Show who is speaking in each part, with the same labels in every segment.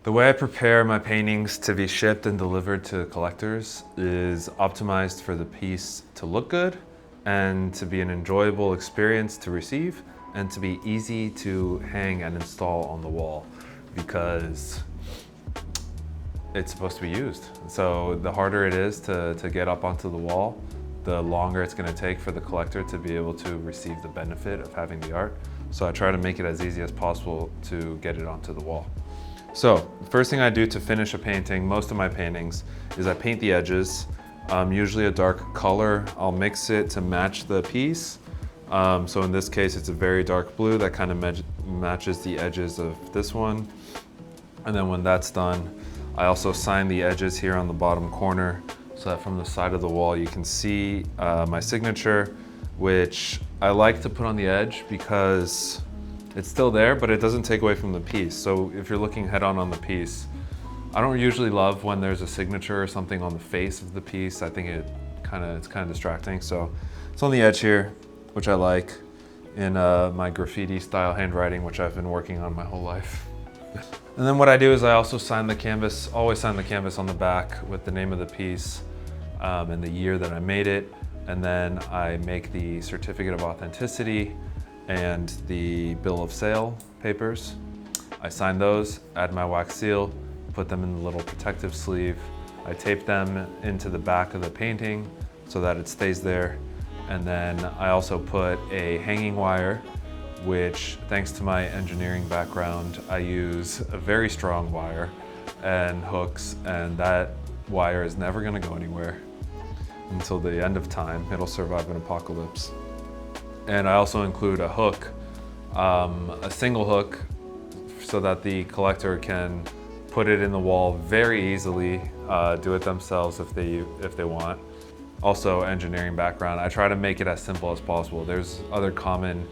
Speaker 1: The way I prepare my paintings to be shipped and delivered to collectors is optimized for the piece to look good and to be an enjoyable experience to receive and to be easy to hang and install on the wall because it's supposed to be used. So the harder it is to get up onto the wall, the longer it's going to take for the collector to be able to receive the benefit of having the art. So I try to make it as easy as possible to get it onto the wall. So the first thing I do to finish a painting, most of my paintings, is I paint the edges, usually a dark color. I'll mix it to match the piece. So in this case, it's a very dark blue that kind of matches the edges of this one. And then when that's done, I also sign the edges here on the bottom corner so that from the side of the wall you can see my signature, which I like to put on the edge because it's still there, but it doesn't take away from the piece. So if you're looking head on the piece, I don't usually love when there's a signature or something on the face of the piece. I think it's kind of distracting. So it's on the edge here, which I like, in my graffiti style handwriting, which I've been working on my whole life. And then what I do is I also sign the canvas, always sign the canvas on the back with the name of the piece and the year that I made it. And then I make the certificate of authenticity and the bill of sale papers. I sign those, add my wax seal, put them in the little protective sleeve. I tape them into the back of the painting so that it stays there. And then I also put a hanging wire, which thanks to my engineering background, I use a very strong wire and hooks, and that wire is never gonna go anywhere until the end of time. It'll survive an apocalypse. And I also include a hook, a single hook, so that the collector can put it in the wall very easily, do it themselves if they want. Also, engineering background, I try to make it as simple as possible. There's other common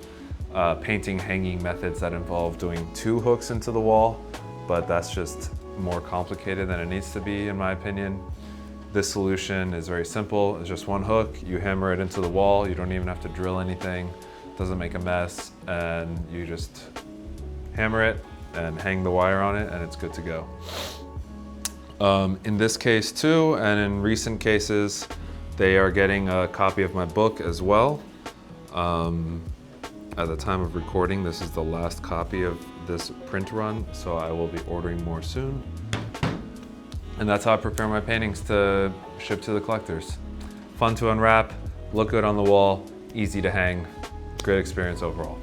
Speaker 1: painting hanging methods that involve doing 2 hooks into the wall, but that's just more complicated than it needs to be, in my opinion. This solution is very simple. It's just 1 hook, you hammer it into the wall, you don't even have to drill anything, it doesn't make a mess, and you just hammer it and hang the wire on it and it's good to go. In this case too, and in recent cases, they are getting a copy of my book as well. At the time of recording, this is the last copy of this print run, so I will be ordering more soon. And that's how I prepare my paintings to ship to the collectors. Fun to unwrap, look good on the wall, easy to hang, great experience overall.